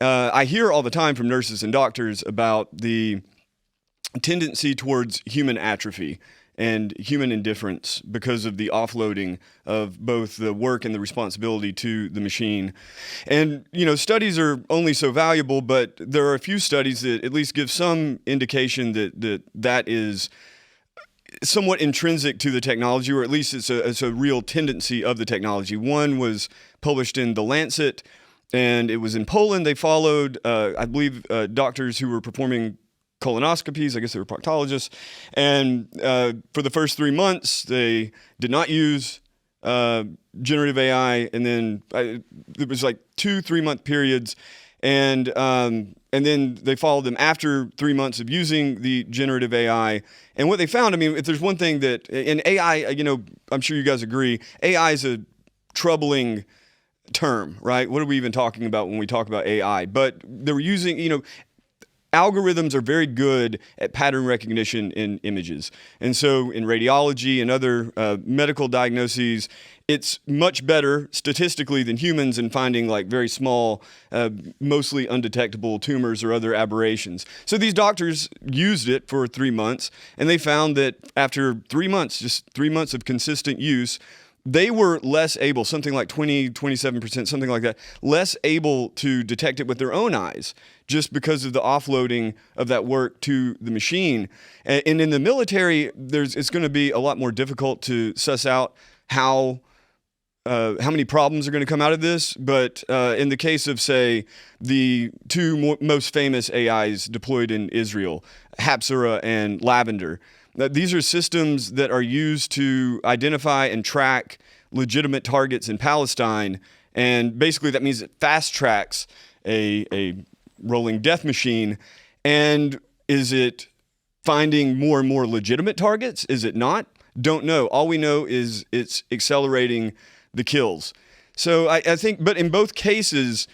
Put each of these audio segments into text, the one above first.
I hear all the time from nurses and doctors about the tendency towards human atrophy and human indifference because of the offloading of both the work and the responsibility to the machine. And, studies are only so valuable, but there are a few studies that at least give some indication that is somewhat intrinsic to the technology, or at least it's a real tendency of the technology. One was published in The Lancet, and it was in Poland. They followed, I believe, doctors who were performing colonoscopies. I guess they were proctologists. And for the first 3 months, they did not use generative AI. And then it was like 2-3 month periods. And then they followed them after 3 months of using the generative AI. And what they found, if there's one thing that, and AI, I'm sure you guys agree, AI is a troubling term, right? What are we even talking about when we talk about AI? But they were using, algorithms are very good at pattern recognition in images. And so in radiology and other medical diagnoses, it's much better statistically than humans in finding like very small, mostly undetectable tumors or other aberrations. So these doctors used it for 3 months, and they found that after 3 months, just 3 months of consistent use, they were less able, something like 27%, something like that, less able to detect it with their own eyes just because of the offloading of that work to the machine. And in the military, it's going to be a lot more difficult to suss out how many problems are going to come out of this. But in the case of, say, the two most famous AIs deployed in Israel, Hapsara and Lavender, these are systems that are used to identify and track legitimate targets in Palestine. And basically that means it fast tracks a rolling death machine. And is it finding more and more legitimate targets? Is it not? Don't know. All we know is it's accelerating the kills. So I think, but in both cases,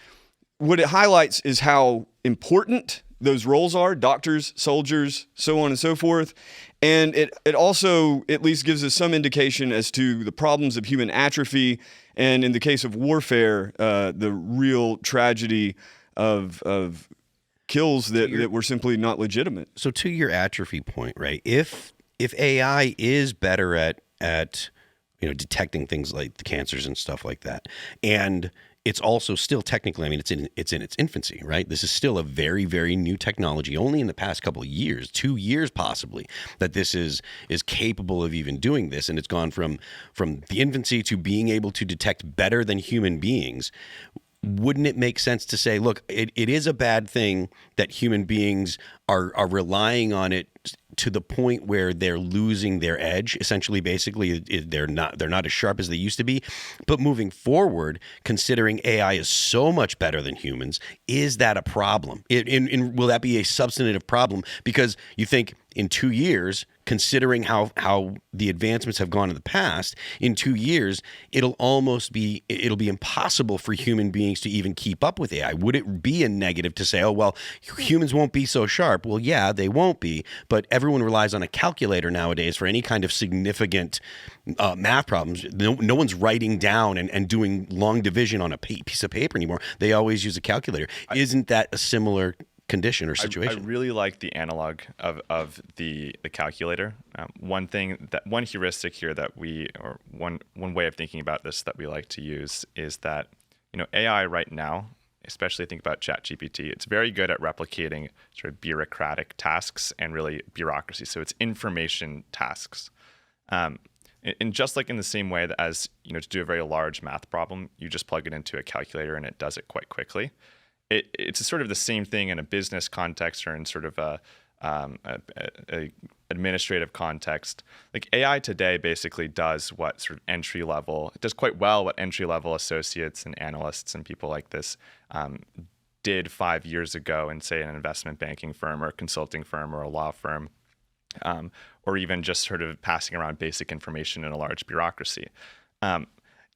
what it highlights is how important those roles are: doctors, soldiers, so on and so forth. And it also at least gives us some indication as to the problems of human atrophy, and in the case of warfare, the real tragedy of kills that were simply not legitimate. So to your atrophy point, right? If AI is better at detecting things like the cancers and stuff like that, and it's also still technically, it's in its infancy, right? This is still a very, very new technology. Only in the past couple of years, 2 years possibly, that this is capable of even doing this. And it's gone from the infancy to being able to detect better than human beings. Wouldn't it make sense to say, look, it is a bad thing that human beings are relying on it to the point where they're losing their edge? Essentially, basically, they're not as sharp as they used to be. But moving forward, considering AI is so much better than humans, is that a problem? Will that be a substantive problem? Because you think in 2 years, considering how the advancements have gone in the past, in 2 years, it'll be impossible for human beings to even keep up with AI. Would it be a negative to say, oh, well, humans won't be so sharp? Well, yeah, they won't be, but everyone relies on a calculator nowadays for any kind of significant math problems. No one's writing down and doing long division on a piece of paper anymore. They always use a calculator. Isn't that a similar condition or situation? I really like the analog of the calculator. One heuristic here one way of thinking about this that we like to use is that AI right now, especially think about ChatGPT, it's very good at replicating sort of bureaucratic tasks and really bureaucracy. So it's information tasks. And just like in the same way that as to do a very large math problem, you just plug it into a calculator and it does it quite quickly. It's sort of the same thing in a business context or in sort of a administrative context. Like AI today basically does what sort of it does quite well what entry-level associates and analysts and people like this did 5 years ago in, say, an investment banking firm or a consulting firm or a law firm, or even just sort of passing around basic information in a large bureaucracy.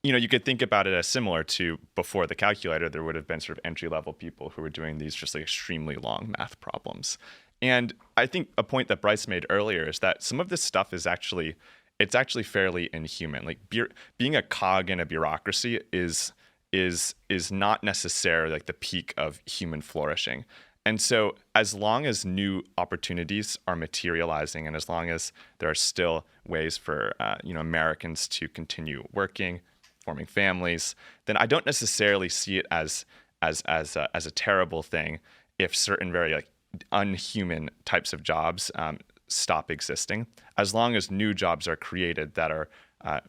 You could think about it as similar to before the calculator, there would have been sort of entry-level people who were doing these just like extremely long math problems. And I think a point that Bryce made earlier is that some of this stuff is actually fairly inhuman. Like being a cog in a bureaucracy is is not necessarily like the peak of human flourishing. And so as long as new opportunities are materializing, and as long as there are still ways for Americans to continue working, forming families, then I don't necessarily see it as a terrible thing if certain very like unhuman types of jobs stop existing, as long as new jobs are created that are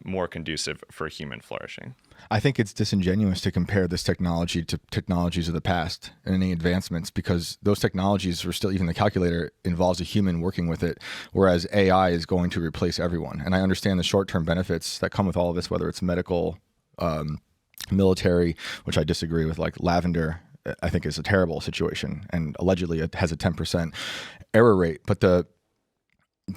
more conducive for human flourishing. I think it's disingenuous to compare this technology to technologies of the past and any advancements, because those technologies are still, even the calculator involves a human working with it, whereas AI is going to replace everyone. And I understand the short-term benefits that come with all of this, whether it's medical, military, which I disagree with, like lavender, I think is a terrible situation. And allegedly it has a 10% error rate. But the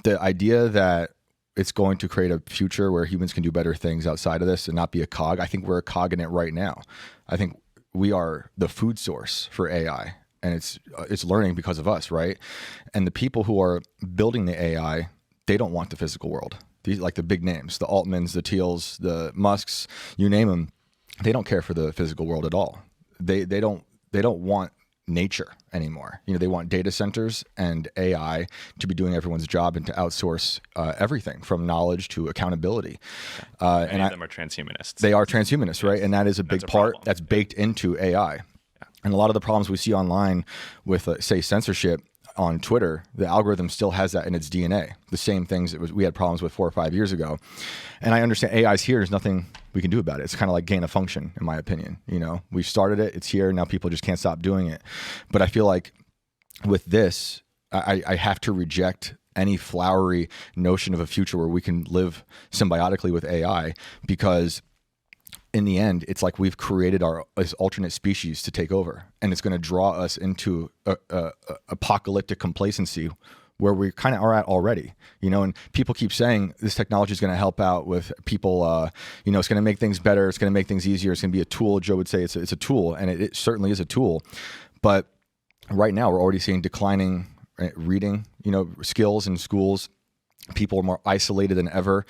idea that it's going to create a future where humans can do better things outside of this and not be a cog. I think we're a cog in it right now. I think we are the food source for AI, and it's learning because of us, right? And the people who are building the AI, they don't want the physical world. These, like the big names, the Altmans, the Thiels, the Musks, you name them, they don't care for the physical world at all. They don't want nature anymore. They want data centers and AI to be doing everyone's job and to outsource everything from knowledge to accountability. Many of them are transhumanists. They are transhumanists, right? And that is a big part problem. that's baked into AI. Yeah. And a lot of the problems we see online with, say, censorship on Twitter, the algorithm still has that in its DNA. The same things we had problems with 4 or 5 years ago. And I understand AI's here. There's nothing we can do about it. It's kind of like gain of function, in my opinion. We started it. It's here. Now people just can't stop doing it. But I feel like with this, I have to reject any flowery notion of a future where we can live symbiotically with AI, because in the end, it's like we've created this alternate species to take over, and it's going to draw us into a apocalyptic complacency where we kind of are at already, and people keep saying this technology is going to help out with people, it's going to make things better. It's going to make things easier. It's going to be a tool. Joe would say it's a tool, and it certainly is a tool. But right now we're already seeing declining reading, skills in schools. People are more isolated than ever.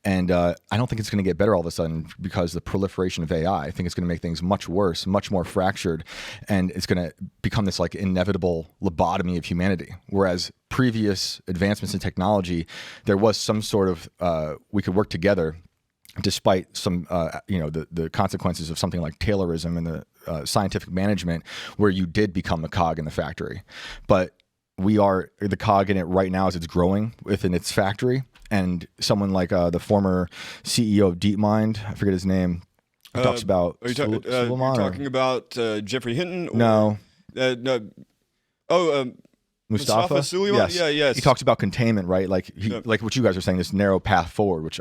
And I don't think it's going to get better all of a sudden because the proliferation of AI. I think it's going to make things much worse, much more fractured. And it's going to become this like inevitable lobotomy of humanity. Whereas previous advancements in technology, there was some sort of, we could work together despite some, the consequences of something like Taylorism and the scientific management, where you did become a cog in the factory. But we are the cog in it right now as it's growing within its factory. And someone like the former CEO of DeepMind, I forget his name, talks about... Are you talking about Jeffrey Hinton? No. Mustafa Suleyman? Yes. Yeah, yes. He talks about containment, right? Like like what you guys are saying, this narrow path forward, which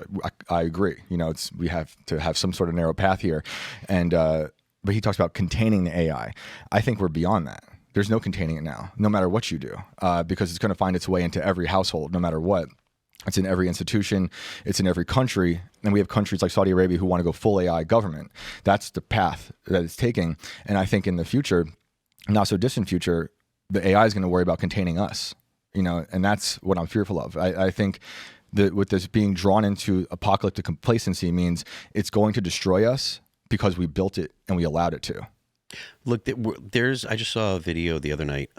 I agree. We have to have some sort of narrow path here. And but he talks about containing the AI. I think we're beyond that. There's no containing it now, no matter what you do, because it's going to find its way into every household, no matter what. It's in every institution. It's in every country. And we have countries like Saudi Arabia who want to go full AI government. That's the path that it's taking. And I think in the future, not so distant future, the AI is going to worry about containing us, and that's what I'm fearful of. I think that with this being drawn into apocalyptic complacency means it's going to destroy us because we built it and we allowed it to. Look, I just saw a video the other night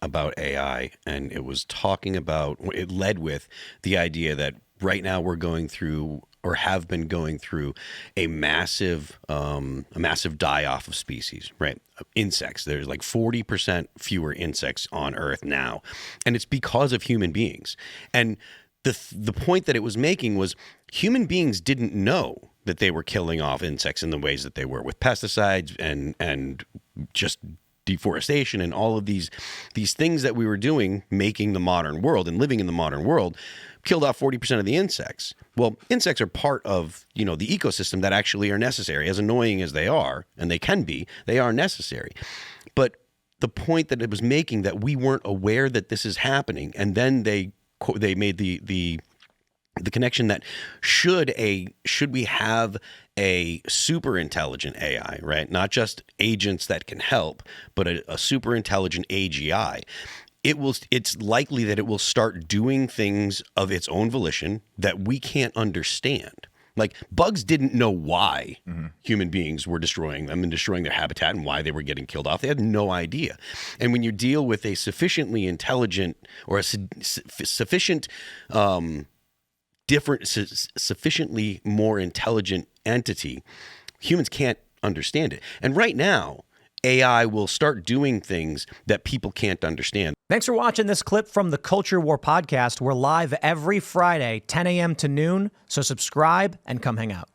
about AI, and it was talking about, it led with the idea that right now we're going through, or have been going through, a massive die-off of species, right? Insects. There's like 40% fewer insects on Earth now, and it's because of human beings. And the point that it was making was human beings didn't know that they were killing off insects in the ways that they were with pesticides and just deforestation and all of these things that we were doing, making the modern world and living in the modern world, killed off 40% of the insects. Well, insects are part of, the ecosystem that actually are necessary. As annoying as they are, and they can be, they are necessary. But the point that it was making, that we weren't aware that this is happening, and then they made the connection that should we have a super intelligent AI, right? Not just agents that can help, but a super intelligent AGI. It's likely that it will start doing things of its own volition that we can't understand. Like bugs didn't know why human beings were destroying them and destroying their habitat and why they were getting killed off. They had no idea. And when you deal with a sufficiently intelligent or a sufficient sufficiently more intelligent entity, humans can't understand it. And right now, AI will start doing things that people can't understand. Thanks for watching this clip from the Culture War podcast. We're live every Friday, 10 a.m. to noon, so subscribe and come hang out.